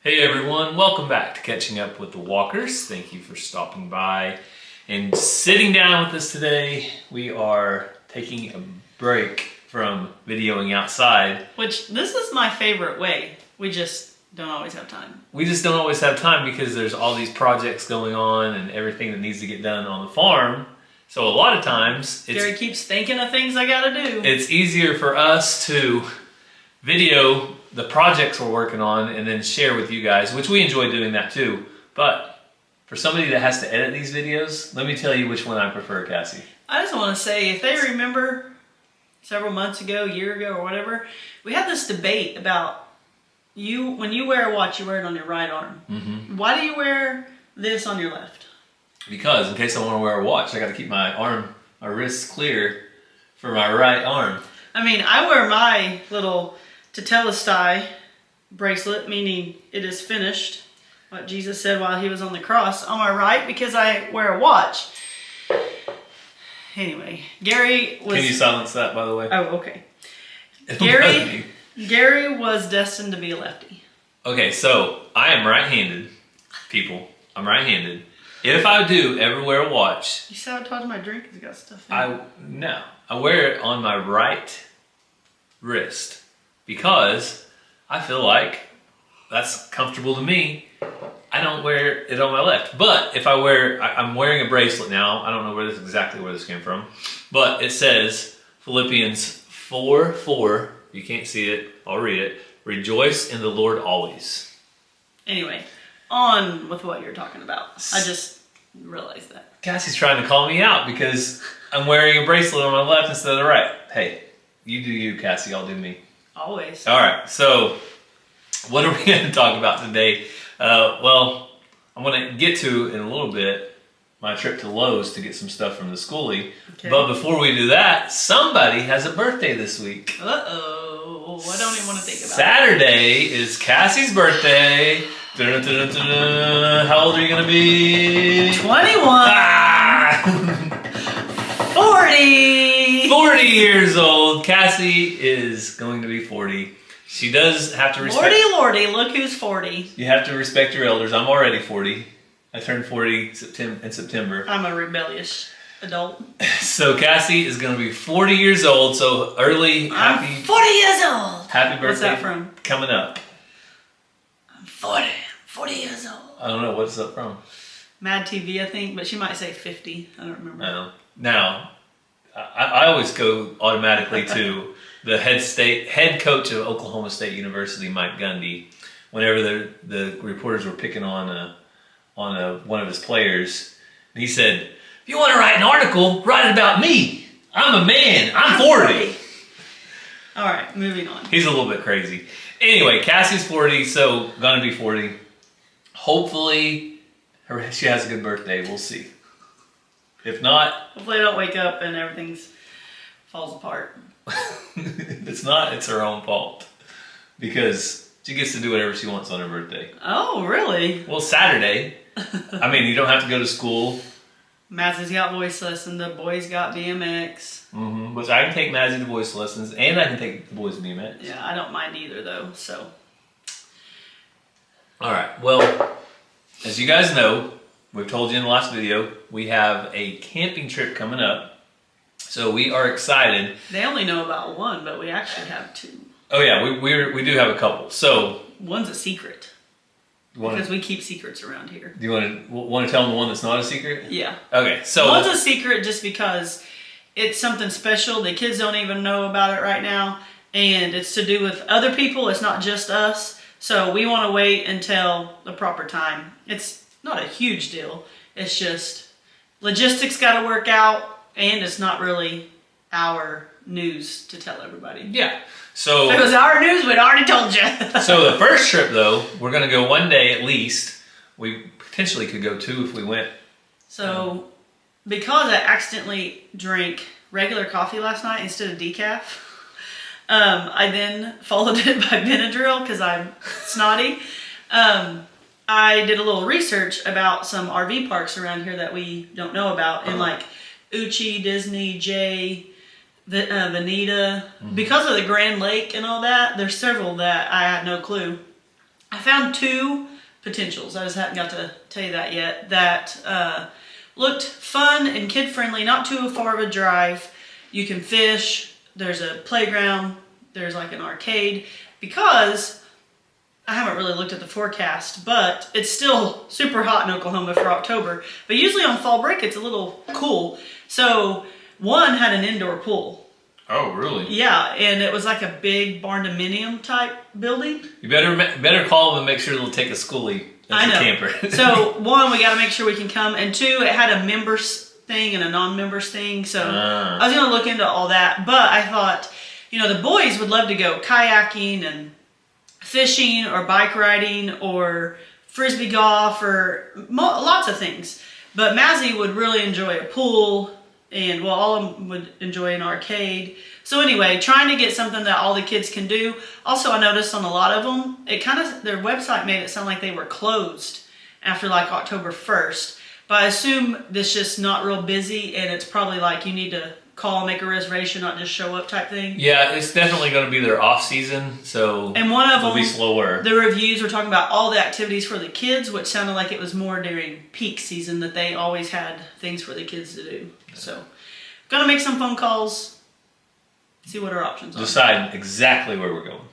Hey everyone, welcome back to Catching Up with the Walkers. Thank you for stopping by and sitting down with us today. We are taking a break from videoing outside. Which, this is my favorite way. We just don't always have time. We just don't always have time because there's all these projects going on and everything that needs to get done on the farm. So a lot of times, Gary keeps thinking of things I gotta do. It's easier for us to video the projects we're working on and then share with you guys, which we enjoy doing that too. But for somebody that has to edit these videos, let me tell you which one I prefer, Cassie. I just want to say, if they remember several months ago, a year ago or whatever, we had this debate about when you wear a watch, you wear it on your right arm. Mm-hmm. Why do you wear this on your left? Because in case I want to wear a watch, I got to keep my wrists clear for my right arm. I mean, I wear my little tetelestai bracelet, meaning it is finished, what Jesus said while he was on the cross, on my right because I wear a watch. Anyway, Gary was... Can you silence that, by the way? Oh, okay. Gary was destined to be a lefty. Okay, so I am right-handed, people. I'm right-handed. If I do ever wear a watch... You sabotaged my drink? It's got stuff in it. No. I wear it on my right wrist because I feel like that's comfortable to me. I don't wear it on my left. But if I'm wearing a bracelet now. I don't know exactly where this came from. But it says Philippians 4:4. You can't see it. I'll read it. Rejoice in the Lord always. Anyway, on with what you're talking about. I just realized that. Cassie's trying to call me out because I'm wearing a bracelet on my left instead of the right. Hey, you do you, Cassie. I'll do me. Always. All right, so what are we going to talk about today? Well, I'm going to get to, in a little bit, my trip to Lowe's to get some stuff from the schoolie. Okay. But before we do that, somebody has a birthday this week. Uh-oh. I don't even want to think about it. Saturday is Cassie's birthday. Dun, dun, dun, dun. How old are you going to be? 21. Ah! 40. 40 years old. Cassie is going to be 40. She does have to respect... Lordy, look who's 40. You have to respect your elders. I'm already 40. I turned 40 in September. I'm a rebellious adult. So Cassie is going to be 40 years old. So early, happy... I'm 40 years old. Happy birthday. What's that from? Coming up. I'm 40 years old. I don't know. What's that from? Mad TV, I think. But she might say 50. I don't remember. No. Now... I always go automatically to the head coach of Oklahoma State University, Mike Gundy. Whenever the reporters were picking on one of his players, and he said, "If you want to write an article, write it about me. I'm a man. I'm 40." All right, moving on. He's a little bit crazy. Anyway, Cassie's 40, so gonna be 40. Hopefully, she has a good birthday. We'll see. If not... Hopefully I don't wake up and everything falls apart. If it's not, it's her own fault. Because she gets to do whatever she wants on her birthday. Oh, really? Well, Saturday. I mean, you don't have to go to school. Mazzie's got voice lesson. The boys got BMX. Mm-hmm. Which I can take Mazzie to voice lessons, and I can take the boys to BMX. Yeah, I don't mind either, though, so... All right. Well, as you guys know... We've told you in the last video, we have a camping trip coming up. So we are excited. They only know about one, but we actually have two. Oh yeah, we do have a couple. So one's a secret. Because we keep secrets around here. Do you want to tell them the one that's not a secret? Yeah. Okay, so... One's a secret just because it's something special. The kids don't even know about it right now. And it's to do with other people. It's not just us. So we want to wait until the proper time. It's not a huge deal. It's just logistics got to work out, and it's not really our news to tell everybody. Yeah. So if it was our news, we'd already told you. So the first trip, though, we're going to go one day at least. We potentially could go two if we went. So because I accidentally drank regular coffee last night instead of decaf, I then followed it by Benadryl because I'm snotty. I did a little research about some RV parks around here that we don't know about, and like Uchi, Disney, Jay, Veneta. Mm-hmm. Because of the Grand Lake and all that, there's several that I had no clue. I found 2 potentials. I just haven't got to tell you that yet. That looked fun and kid-friendly, not too far of a drive. You can fish. There's a playground. There's like an arcade. Because I haven't really looked at the forecast, but it's still super hot in Oklahoma for October. But usually on fall break, it's a little cool. So one had an indoor pool. Oh, really? Yeah, and it was like a big barn-dominium type building. You better call them and make sure they'll take a schoolie as a camper. So one, we got to make sure we can come, and 2, it had a members thing and a non-members thing. So I was going to look into all that, but I thought, the boys would love to go kayaking and fishing or bike riding or frisbee golf or lots of things. But Mazzy would really enjoy a pool. And all of them would enjoy an arcade. So anyway, trying to get something that all the kids can do. Also, I noticed on a lot of them, their website made it sound like they were closed after like October 1st. But I assume this just not real busy, and it's probably like you need to call and make a reservation, not just show up type thing. Yeah, it's definitely going to be their off season, so and one of it'll them, be slower. The reviews were talking about all the activities for the kids, which sounded like it was more during peak season that they always had things for the kids to do. So, gonna make some phone calls, see what our options are. Decide exactly where we're going.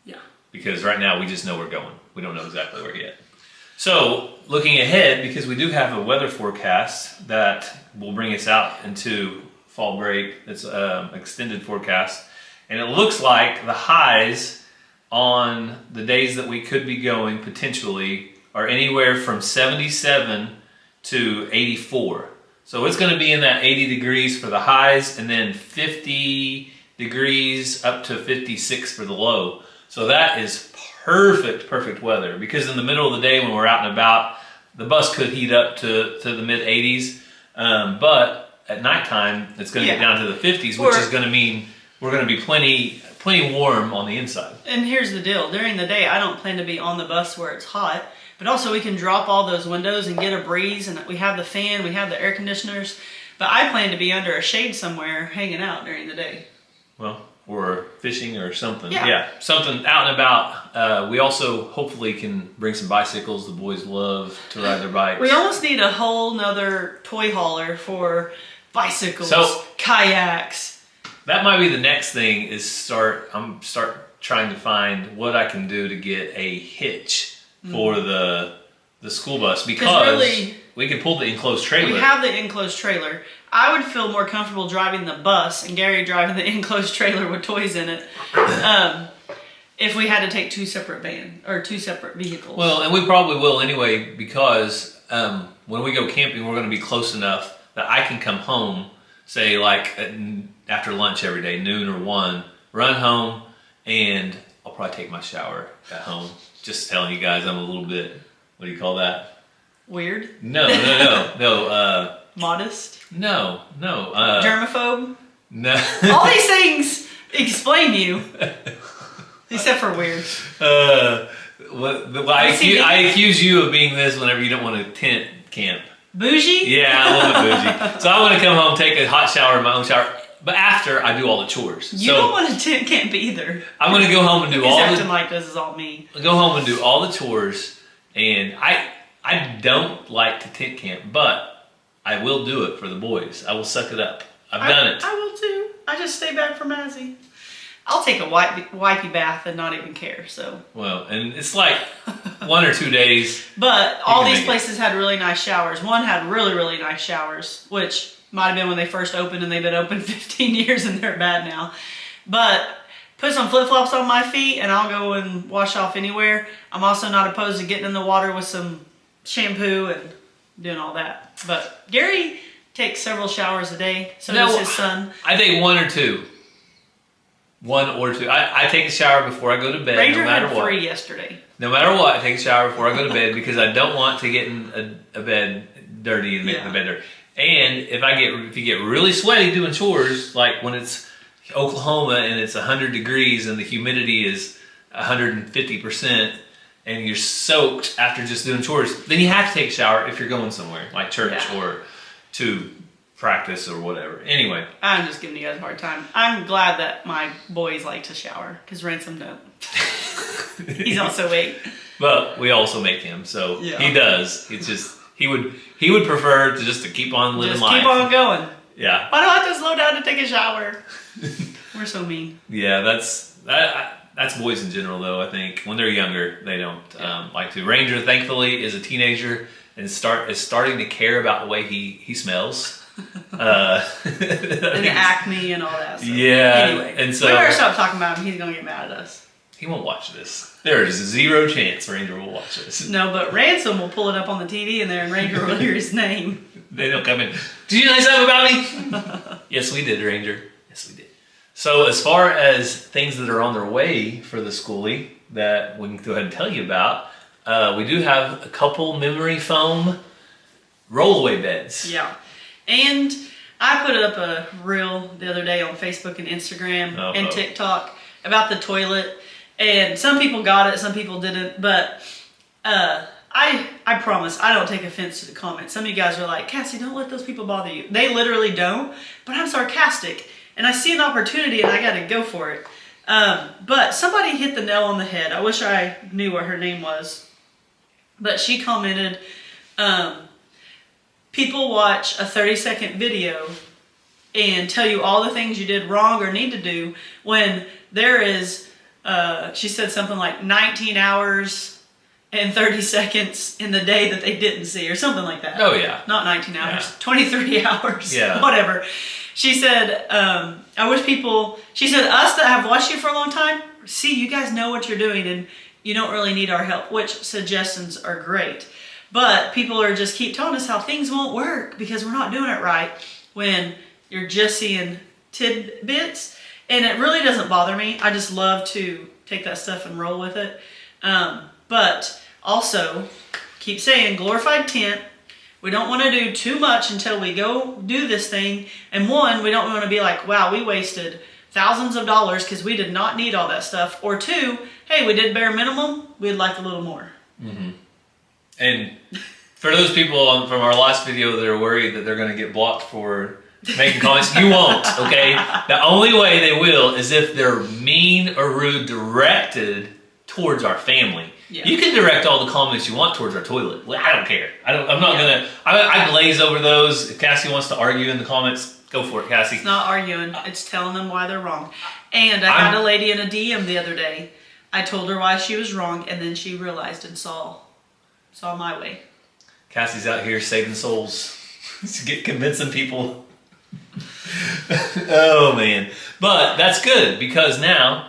Yeah. Because right now we just know we're going. We don't know exactly where yet. So, looking ahead, because we do have a weather forecast that will bring us out into fall break. It's extended forecast. And it looks like the highs on the days that we could be going potentially are anywhere from 77 to 84. So it's going to be in that 80 degrees for the highs and then 50 degrees up to 56 for the low. So that is perfect weather, because in the middle of the day when we're out and about, the bus could heat up to the mid 80s. But at nighttime, it's going to get down to the 50s, which is going to mean we're going to be plenty warm on the inside. And here's the deal. During the day, I don't plan to be on the bus where it's hot. But also we can drop all those windows and get a breeze, and we have the fan, we have the air conditioners. But I plan to be under a shade somewhere hanging out during the day. Well, or fishing or something. Yeah, something out and about. We also hopefully can bring some bicycles. The boys love to ride their bikes. We almost need a whole nother toy hauler for bicycles, kayaks. That might be the next thing, is start trying to find what I can do to get a hitch for the school bus, because really, we can pull the enclosed trailer. We have the enclosed trailer. I would feel more comfortable driving the bus and Gary driving the enclosed trailer with toys in it if we had to take 2 separate vehicles. Well, and we probably will anyway, because when we go camping, we're going to be close enough that I can come home, say like after lunch every day, noon or 1, run home, and I'll probably take my shower at home. Just telling you guys, I'm a little bit, what do you call that? Weird? No. Modest? No. Germaphobe? No. All these things explain you. Except for weird. I accuse you of being this whenever you don't want to tent camp. Bougie? Yeah, I'm a little bit bougie. So I want to come home, take a hot shower in my own shower. But after, I do all the chores. You don't want to tent camp either. I'm going to go home and do He's acting like this is all me. I'll go home and do all the chores. And I don't like to tent camp, but I will do it for the boys. I will suck it up. I've done it. I will too. I just stay back from Mazzy. I'll take a wipey bath and not even care. So. Well, and it's like 1 or 2 days. But all these places had really nice showers. One had really nice showers, which might have been when they first opened, and they've been open 15 years and they're bad now. But put some flip-flops on my feet and I'll go and wash off anywhere. I'm also not opposed to getting in the water with some shampoo and doing all that. But Gary takes several showers a day, so does his son. I take 1 or 2. 1 or 2. I take a shower before I go to bed. Ranger no matter had what. 3 yesterday. No matter what, I take a shower before I go to bed, because I don't want to get in a bed dirty and make the bed dirty. And if you get really sweaty doing chores, like when it's Oklahoma and it's 100 degrees and the humidity is 150%, and you're soaked after just doing chores, then you have to take a shower if you're going somewhere, like church or to practice or whatever. Anyway. I'm just giving you guys a hard time. I'm glad that my boys like to shower, because Ransom don't. He's also 8. But we also make him, so Yeah. he does. It's just he would prefer to keep on living Just life. keep on going. Yeah. Why do I have to slow down to take a shower? We're so mean. Yeah, that's boys in general, though. I think when they're younger, they don't like to. Ranger, thankfully, is a teenager and is starting to care about the way he smells. And the acne and all that. So. Yeah. Anyway, and so we better stop talking about him. He's gonna get mad at us. he won't watch this. There is zero chance Ranger will watch this. No, but Ransom will pull it up on the TV in there, and Ranger will hear his name. They don't come in. Did you say something about me? Yes, we did, Ranger. Yes, we did. So as far as things that are on their way for the schoolie that we can go ahead and tell you about, we do have a couple memory foam rollaway beds. Yeah. And I put up a reel the other day on Facebook and Instagram and TikTok about the toilet. And some people got it, some people didn't. But I promise I don't take offense to the comments. Some of you guys are like, Cassie, don't let those people bother you. They literally don't. But I'm sarcastic. And I see an opportunity and I got to go for it. But somebody hit the nail on the head. I wish I knew what her name was. But she commented, people watch a 30-second video and tell you all the things you did wrong or need to do when there is, she said something like 19 hours and 30 seconds in the day that they didn't see or something like that. Oh, yeah. Not 19 hours, Yeah. 23 hours, Yeah. whatever. She said, I wish people, she said, us that have watched you for a long time, see, you guys know what you're doing and you don't really need our help, which suggestions are great. But people are just keep telling us how things won't work because we're not doing it right when you're just seeing tidbits. And it really doesn't bother me. I just love to take that stuff and roll with it. But also, keep saying glorified tent. We don't want to do too much until we go do this thing. And one, we don't want to be like, wow, we wasted thousands of dollars because we did not need all that stuff. Or two, hey, we did bare minimum. We'd like a little more. Mm-hmm. And for those people from our last video that are worried that they're going to get blocked for making comments, you won't, okay? The only way they will is if they're mean or rude directed towards our family. Yeah. You can direct all the comments you want towards our toilet. Well, I don't care. I'm not going to... I glaze over those. If Cassie wants to argue in the comments, go for it, Cassie. It's not arguing. It's telling them why they're wrong. And I had a lady in a DM the other day. I told her why she was wrong, and then she realized and saw my way. Cassie's out here saving souls. Convincing people. Oh, man. But that's good, because now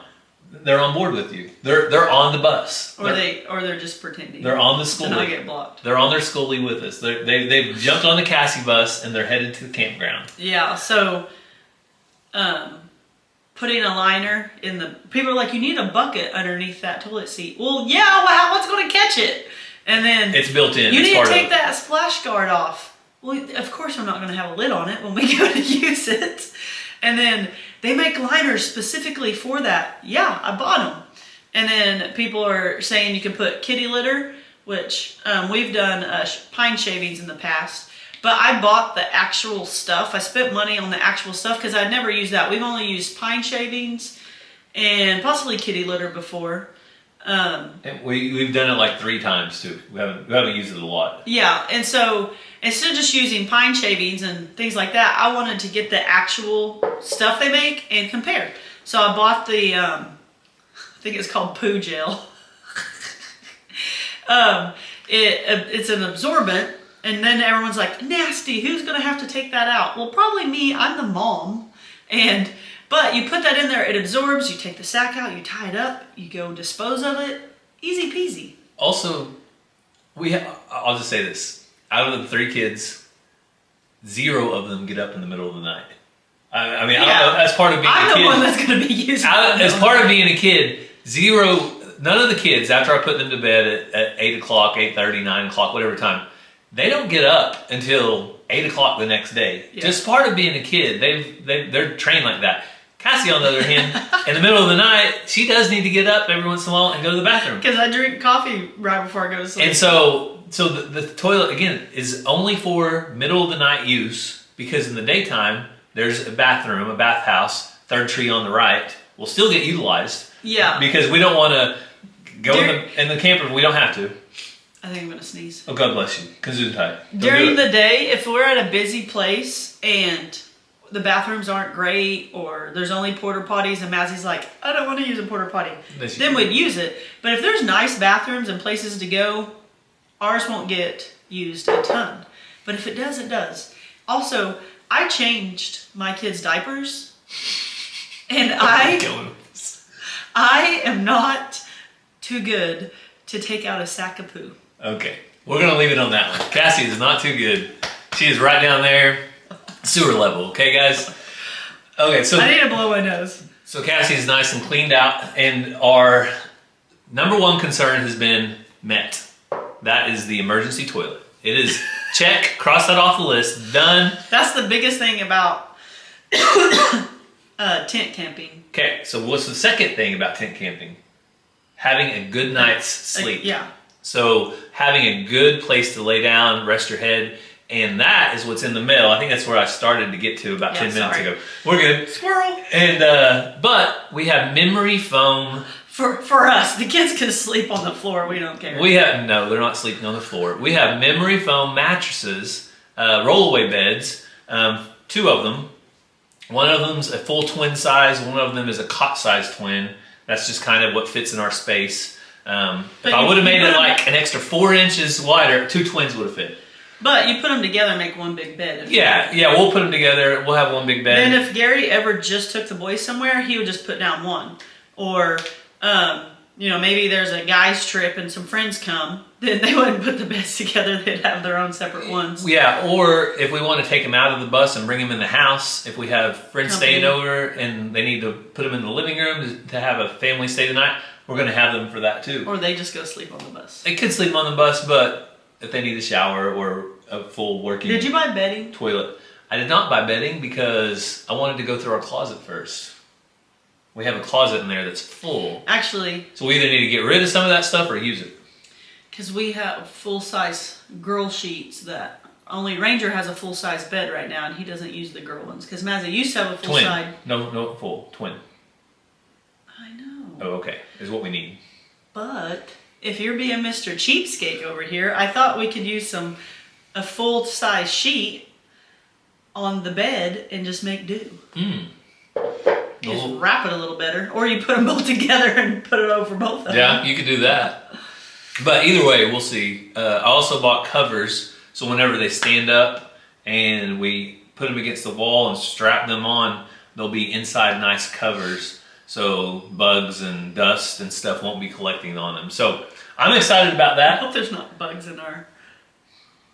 they're on board with you. They're on the bus. Or they're just pretending. They're on the schoolie. And I get blocked. They're on their schoolie with us. They've jumped on the Cassie bus and they're headed to the campground. Yeah. So, putting a liner in the people are like, you need a bucket underneath that toilet seat. Well, yeah. Well, what's going to catch it? And then it's built in. You need to take that splash guard off. Well, of course I'm not going to have a lid on it when we go to use it. And then they make liners specifically for that. Yeah, I bought them. And then people are saying you can put kitty litter, which we've done pine shavings in the past. But I bought the actual stuff. I spent money on the actual stuff because I'd never used that. We've only used pine shavings and possibly kitty litter before. And we've done it like 3 times too. We haven't used it a lot. Yeah, and so instead of just using pine shavings and things like that, I wanted to get the actual stuff they make and compare. So I bought the, I think it's called poo gel. It's an absorbent, and then everyone's like, nasty, who's going to have to take that out? Well, probably me, I'm the mom. But you put that in there, it absorbs, you take the sack out, you tie it up, you go dispose of it, easy peasy. Also, I'll just say this, out of the 3 kids, 0 of them get up in the middle of the night. I mean, as part of being a kid. I'm the one that's going to be using it. As part of being a kid, none of the kids, after I put them to bed at 8 o'clock, 8:30, 9 o'clock, whatever time, they don't get up until 8 o'clock the next day. Yeah. Just part of being a kid. They're trained like that. Cassie, on the other hand, in the middle of the night, she does need to get up every once in a while and go to the bathroom. Because I drink coffee right before I go to sleep. And so the toilet, again, is only for middle of the night use, because in the daytime, there's a bathroom, a bathhouse, 3rd tree on the right, will still get utilized. Yeah. Because we don't want to Go in the camper. We don't have to. I think I'm going to sneeze. Oh, God bless you. Gesundheit. During the day, if we're at a busy place and the bathrooms aren't great or there's only porta potties and Mazzy's like, I don't want to use a porta potty, then we'd use it. But if there's nice bathrooms and places to go, ours won't get used a ton. But if it does, it does. Also, I changed my kids' diapers and I am not too good to take out a sack of poo. Okay, we're going to leave it on that one. Cassie is not too good. She is right down there, sewer level. Okay, guys? Okay, so... I need to blow my nose. So Cassie is nice and cleaned out, and our number one concern has been met. That is the emergency toilet. It is check, cross that off the list, done. That's the biggest thing about tent camping. Okay, so what's the second thing about tent camping? Having a good night's sleep. Yeah. So having a good place to lay down, rest your head, and that is what's in the mail. I think that's where I started to get to about 10 minutes ago. We're good. Squirrel. And but we have memory foam. For us, the kids can sleep on the floor. We don't care. No, they're not sleeping on the floor. We have memory foam mattresses, rollaway beds, 2 of them. One of them's a full twin size. One of them is a cot size twin. That's just kind of what fits in our space. If I would have made it like an extra 4 inches wider, 2 twins would have fit. But you put them together and make one big bed. Yeah, we'll put them together. We'll have one big bed. Then if Gary ever just took the boys somewhere, he would just put down one. Or, maybe there's a guy's trip and some friends come, then they wouldn't put the beds together. They'd have their own separate ones. Yeah, or if we want to take them out of the bus and bring them in the house, if we have friends staying over and they need to put them in the living room to have a family stay the night, we're going to have them for that too. Or they just go sleep on the bus. They could sleep on the bus, but if they need a shower or a full working Did you buy bedding? Toilet. I did not buy bedding because I wanted to go through our closet first. We have a closet in there that's full. Actually. So we either need to get rid of some of that stuff or use it. Because we have full-size girl sheets that only Ranger has a full-size bed right now, and he doesn't use the girl ones. Because Mazzy used to have a full-size. No, full. Twin. I know. Oh, okay. Is what we need. But if you're being Mr. Cheapskate over here, I thought we could use a full-size sheet on the bed and just make do. Just wrap it a little better. Or you put them both together and put it over both of them. Yeah, you could do that. But either way, we'll see. I also bought covers, so whenever they stand up and we put them against the wall and strap them on, they'll be inside nice covers, so bugs and dust and stuff won't be collecting on them. So I'm excited about I that. hope there's not bugs in our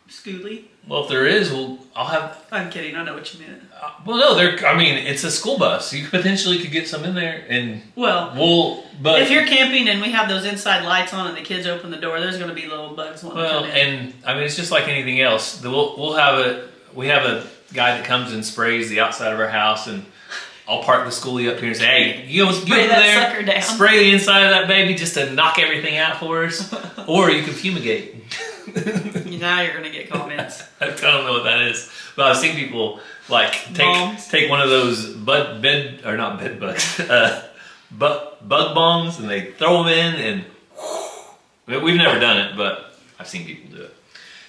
schoolie. Well, if there is, I'll have... I'm kidding, I know what you meant. Well, no, it's a school bus. You potentially could get some in there, and but if you're camping and we have those inside lights on and the kids open the door, there's going to be little bugs wanting to come in. And I mean, it's just like anything else. We have a guy that comes and sprays the outside of our house, and I'll park the schoolie up here and say, hey, you go spray over that there, sucker down. Spray the inside of that baby just to knock everything out for us, or you can fumigate. Now you're going to get comments. I don't know what that is, but I've seen people like take one of those bug bombs and they throw them in, and we've never done it, but I've seen people do it.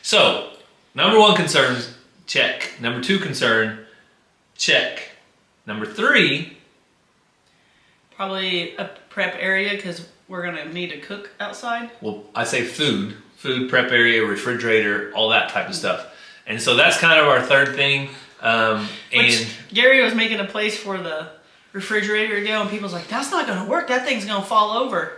So, number 1 concern, check. Number 2 concern, check. Number 3, probably a prep area because we're going to need to cook outside. Well, I say food prep area, refrigerator, all that type of stuff. And so that's kind of our third thing. And Gary was making a place for the refrigerator to go, and people's like, that's not going to work. That thing's going to fall over.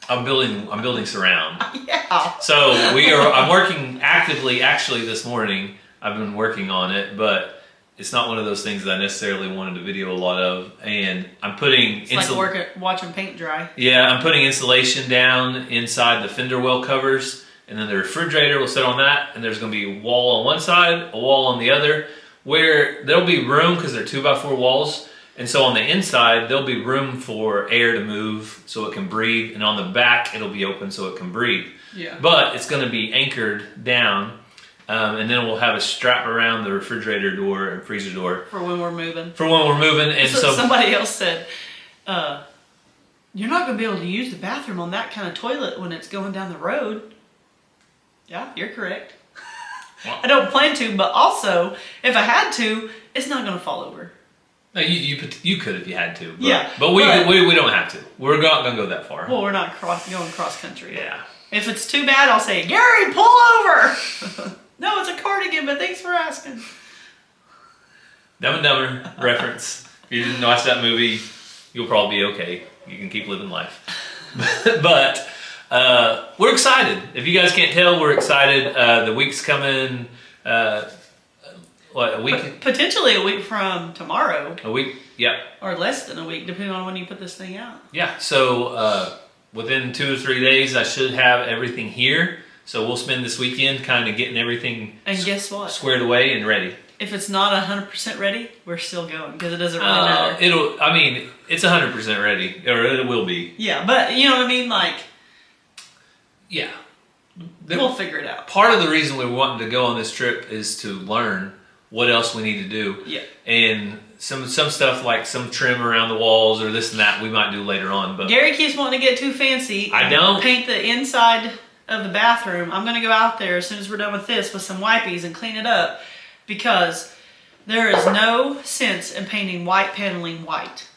I'm building surround. Yeah. So I'm working actively, actually this morning. I've been working on it, but it's not one of those things that I necessarily wanted to video a lot of. And I'm putting... It's like watching paint dry. Yeah, I'm putting insulation down inside the fender well covers, and then the refrigerator will sit on that, and there's going to be a wall on one side, a wall on the other, where there'll be room because they're 2x4 walls. And so on the inside, there'll be room for air to move so it can breathe, and on the back, it'll be open so it can breathe. Yeah. But it's going to be anchored down, and then we'll have a strap around the refrigerator door and freezer door. For when we're moving. And so somebody else said, You're not going to be able to use the bathroom on that kind of toilet when it's going down the road. Yeah, you're correct. Well, I don't plan to, but also, if I had to, it's not going to fall over. no, you could if you had to. But, Yeah, but we don't have to. We're not going to go that far. Well, we're not going cross country. Yeah. If it's too bad, I'll say, Gary, pull over. No, it's a cardigan, but thanks for asking. Dumb and Dumber reference. If you didn't watch that movie, you'll probably be okay. You can keep living life. But we're excited. If you guys can't tell, we're excited. The week's coming. A week? Potentially a week from tomorrow. A week? Yeah. Or less than a week, depending on when you put this thing out. Yeah. So within 2 to 3 days, I should have everything here. So we'll spend this weekend kind of getting everything and guess what? Squared away and ready. If it's not 100% ready, we're still going because it doesn't really matter. It's 100% ready, or it will be. Yeah, but you know what I mean? Like, yeah. We'll figure it out. Part of the reason we wanted to go on this trip is to learn what else we need to do. Yeah. And some stuff like some trim around the walls or this and that we might do later on. But Gary keeps wanting to get too fancy. I don't. Paint the inside of the bathroom. I'm going to go out there as soon as we're done with this with some wipies and clean it up because there is no sense in painting white paneling white.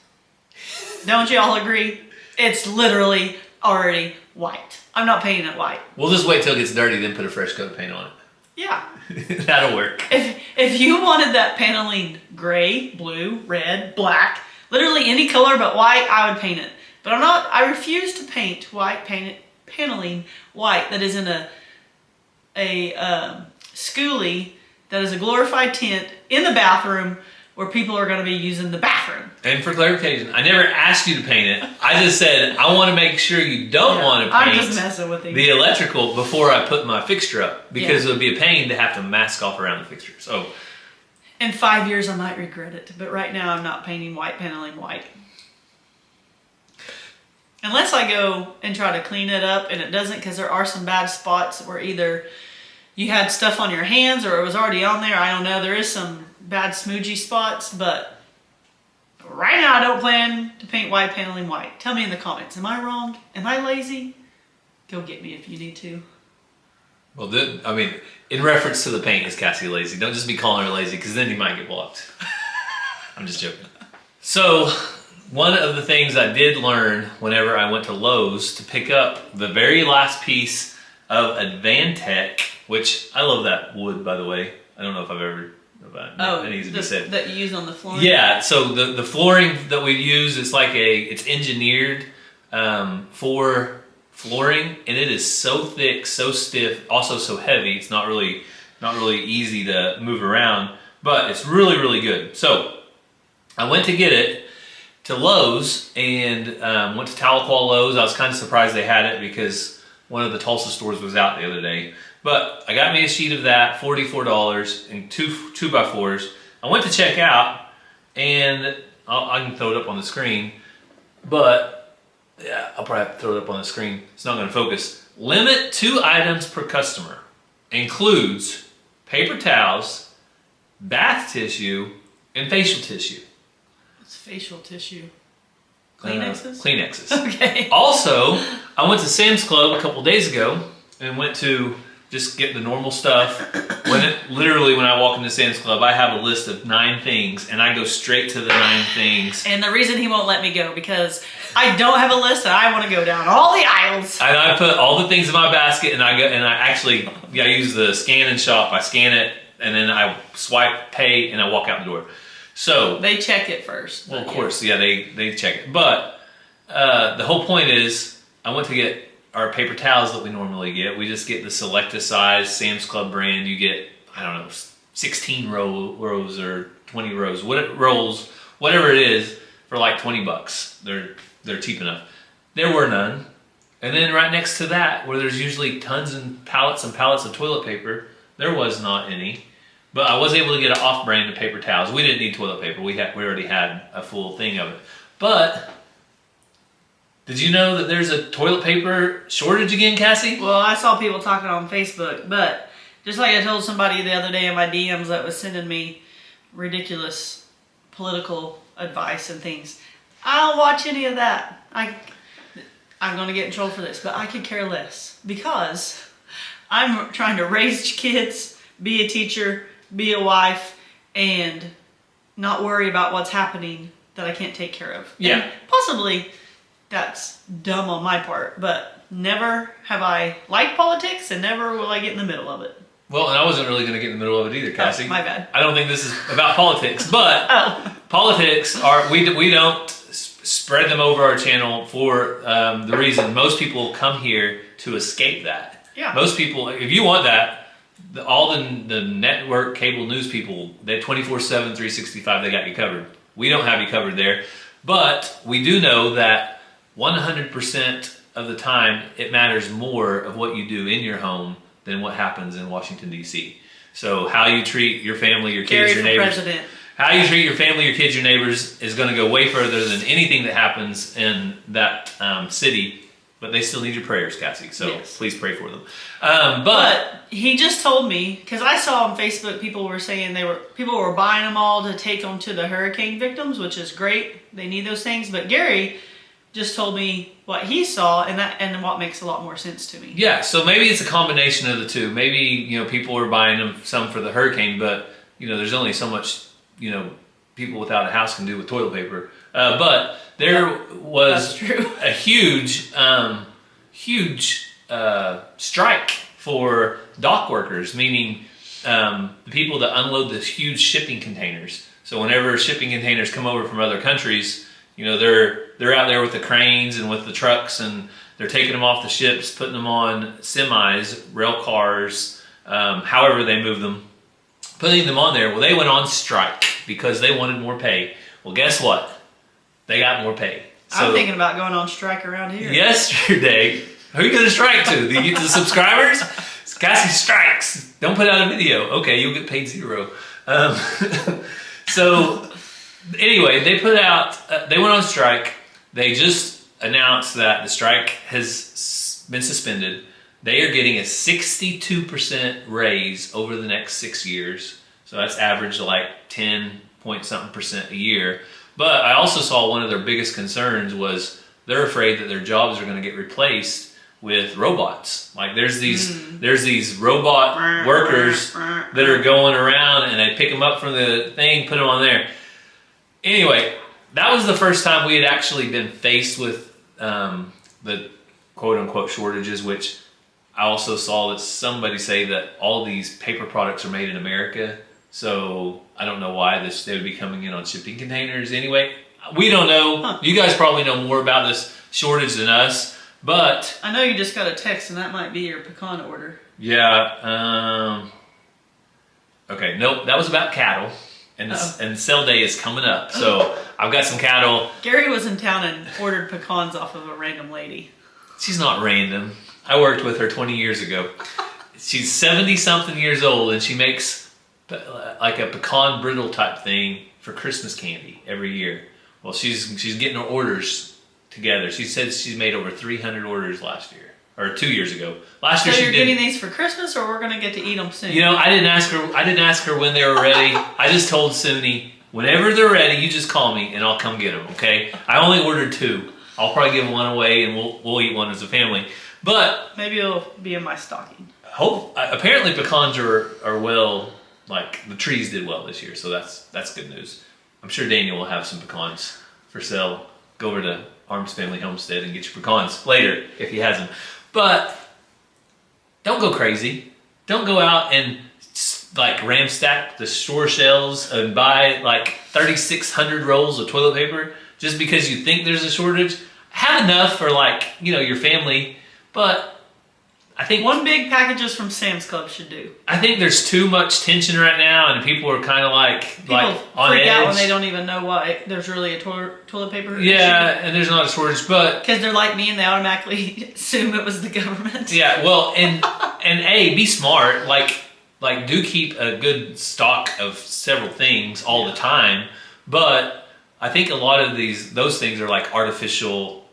Don't you all agree? It's literally already white. I'm not painting it white. We'll just wait till it gets dirty, then put a fresh coat of paint on it. Yeah. That'll work. If you wanted that paneling gray, blue, red, black, literally any color but white, I would paint it. But I refuse to paint paneling white that is in a schoolie that is a glorified tent in the bathroom where people are going to be using the bathroom. And for clarification, I never asked you to paint it. I just said I want to make sure you don't want to paint I'm just messing with you. The electrical before I put my fixture up because it would be a pain to have to mask off around the fixture. So in 5 years, I might regret it. But right now, I'm not painting white paneling white. Unless I go and try to clean it up and it doesn't, because there are some bad spots where either you had stuff on your hands or it was already on there. I don't know. There is some bad smoogy spots, but right now I don't plan to paint white paneling white. Tell me in the comments. Am I wrong? Am I lazy? Go get me if you need to. Well, in reference to the paint, is Cassie lazy? Don't just be calling her lazy because then you might get blocked. I'm just joking. So one of the things I did learn whenever I went to Lowe's to pick up the very last piece of Advantech, which I love that wood, by the way. I don't know if I've ever... that needs to be said. That you use on the flooring? Yeah, so the flooring that we use is it's engineered for flooring, and it is so thick, so stiff, also so heavy. It's not really easy to move around, but it's really, really good. So I went to get it to Lowe's and went to Tahlequah Lowe's. I was kind of surprised they had it because one of the Tulsa stores was out the other day. But I got me a sheet of that, $44, and two 2x4s. I went to check out, and I can throw it up on the screen, but yeah, I'll probably have to throw it up on the screen. It's not going to focus. Limit 2 items per customer. Includes paper towels, bath tissue, and facial tissue. What's facial tissue? Kleenexes? Kleenexes. Okay. Also, I went to Sam's Club a couple days ago and went to just get the normal stuff. Literally when I walk into Sam's Club, I have a list of 9 things, and I go straight to the 9 things. And the reason he won't let me go because I don't have a list and I want to go down all the aisles. And I put all the things in my basket, and I use the scan and shop. I scan it, and then I swipe pay, and I walk out the door. So they check it first. Well, of course, yeah, they check it. But the whole point is, I went to get our paper towels that we normally get. We just get the Selecta size Sam's Club brand. You get, I don't know, 16 rows or 20 rows, whatever it is, for like $20. They're cheap enough. There were none. And then right next to that, where there's usually tons and pallets of toilet paper, there was not any. But I was able to get an off-brand of paper towels. We didn't need toilet paper. We already had a full thing of it. But did you know that there's a toilet paper shortage again, Cassie? Well, I saw people talking on Facebook, but just like I told somebody the other day in my DMs that was sending me ridiculous political advice and things, I don't watch any of that. I'm going to get in trouble for this, but I could care less because I'm trying to raise kids, be a teacher, be a wife, and not worry about what's happening that I can't take care of. Yeah. And possibly that's dumb on my part, but never have I liked politics and never will I get in the middle of it. Well, and I wasn't really going to get in the middle of it either, Cassie. Oh, my bad. I don't think this is about politics, but politics are, we don't spread them over our channel for the reason most people come here to escape that. Yeah. Most people, if you want that, all the network cable news people, they 24/7, 365, they got you covered. We don't have you covered there, but we do know that 100% of the time it matters more of what you do in your home than what happens in Washington, D.C. So how you treat your family, your kids, your neighbors. President. How you treat your family, your kids, your neighbors is going to go way further than anything that happens in that city. But they still need your prayers, Cassie. So yes. Please pray for them. But he just told me, because I saw on Facebook people were saying people were buying them all to take them to the hurricane victims, which is great. They need those things. But Gary just told me what he saw, and what makes a lot more sense to me. Yeah, so maybe it's a combination of the two. Maybe people are buying them some for the hurricane, but there's only so much people without a house can do with toilet paper. But there was a huge strike for dock workers, meaning the people that unload the huge shipping containers. So whenever shipping containers come over from other countries, they're out there with the cranes and with the trucks, and they're taking them off the ships, putting them on semis, rail cars, however they move them, putting them on there. Well, they went on strike because they wanted more pay. Well, guess what? They got more pay. So, I'm thinking about going on strike around here. Yesterday, who are you going to strike to? The subscribers? Cassie strikes. Don't put out a video. Okay, you'll get paid $0. So anyway, they went on strike. They just announced that the strike has been suspended. They are getting a 62% raise over the next 6 years. So that's average like 10-point-something% a year. But I also saw one of their biggest concerns was they're afraid that their jobs are going to get replaced with robots. Like there's these robot workers that are going around and they pick them up from the thing, put them on there. Anyway, that was the first time we had actually been faced with the quote-unquote shortages, which I also saw that somebody say that all these paper products are made in America. So I don't know why they would be coming in on shipping containers. Anyway, we don't know. Huh. You guys probably know more about this shortage than us. But I know you just got a text, and that might be your pecan order. Yeah. Okay. Nope. That was about cattle, and sell day is coming up. So I've got some cattle. Gary was in town and ordered pecans off of a random lady. She's not random. I worked with her 20 years ago. She's 70-something years old, and she makes like a pecan brittle type thing for Christmas candy every year. Well, she's getting her orders together. She said she's made over 300 orders last year, or 2 years ago. Last year so she you're did. Getting these for Christmas, or we're gonna get to eat them soon? I didn't ask her when they were ready. I just told Suni, whenever they're ready, you just call me and I'll come get them. Okay? I only ordered 2. I'll probably give one away and we'll eat one as a family. But maybe it'll be in my stocking. Apparently pecans are well. Like the trees did well this year, so that's good news. I'm sure Daniel will have some pecans for sale. Go over to Arms Family Homestead and get your pecans later if he has them. But don't go crazy. Don't go out and like ramstack the store shelves and buy like 3,600 rolls of toilet paper just because you think there's a shortage. Have enough for your family, but I think 1 big packages from Sam's Club should do. I think there's too much tension right now, and people are kind of people on freak edge. out when they don't even know why there's really a toilet paper. Yeah, and there's not a shortage, but because they're like me and they automatically assume it was the government. Yeah, well, and be smart. Like do keep a good stock of several things all the time. But I think a lot of those things are like artificial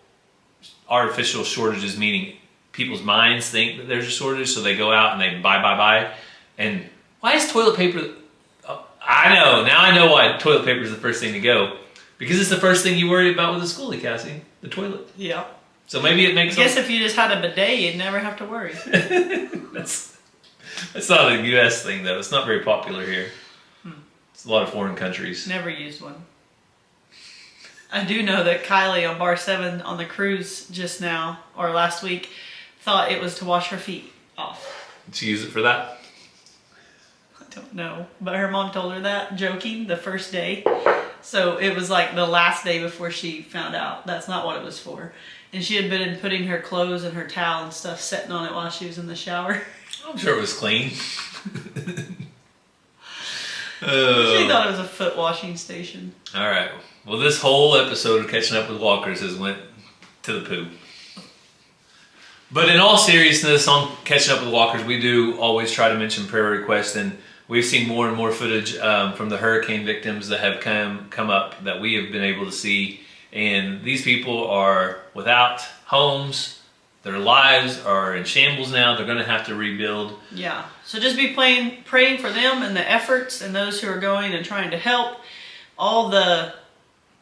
shortages, meaning people's minds think that there's a shortage, so they go out and they buy. And why is toilet paper... Oh, I know. Now I know why toilet paper is the first thing to go. Because it's the first thing you worry about with a schoolie, Cassie. The toilet. Yeah. So maybe it makes. I guess if you just had a bidet, you'd never have to worry. That's not a U.S. thing though. It's not very popular here. It's a lot of foreign countries. Never used one. I do know that Kylie on Bar 7 on the cruise just now, or last week, thought it was to wash her feet off. Did she use it for that? I don't know. But her mom told her that, joking, the first day. So it was like the last day before she found out that's not what it was for. And she had been putting her clothes and her towel and stuff, setting on it while she was in the shower. I'm sure it was clean. She thought it was a foot washing station. All right. Well, this whole episode of Catching Up with Walkers has went to the poo. But in all seriousness, on Catching Up with Walkers, we do always try to mention prayer requests, and we've seen more and more footage from the hurricane victims that have come up that we have been able to see. And these people are without homes. Their lives are in shambles now. They're going to have to rebuild. Yeah. So just be praying for them and the efforts and those who are going and trying to help. All the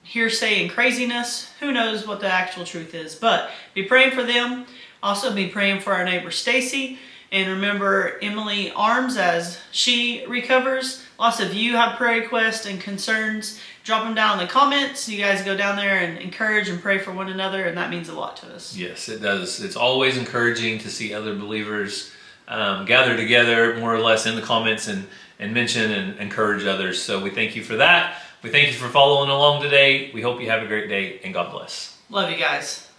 hearsay and craziness, who knows what the actual truth is. But be praying for them. Also be praying for our neighbor Stacy. And remember Emily Arms as she recovers. Lots of you have prayer requests and concerns. Drop them down in the comments. You guys go down there and encourage and pray for one another, and that means a lot to us. Yes, it does. It's always encouraging to see other believers gather together, more or less, in the comments and mention and encourage others. So we thank you for that. We thank you for following along today. We hope you have a great day, and God bless. Love you guys.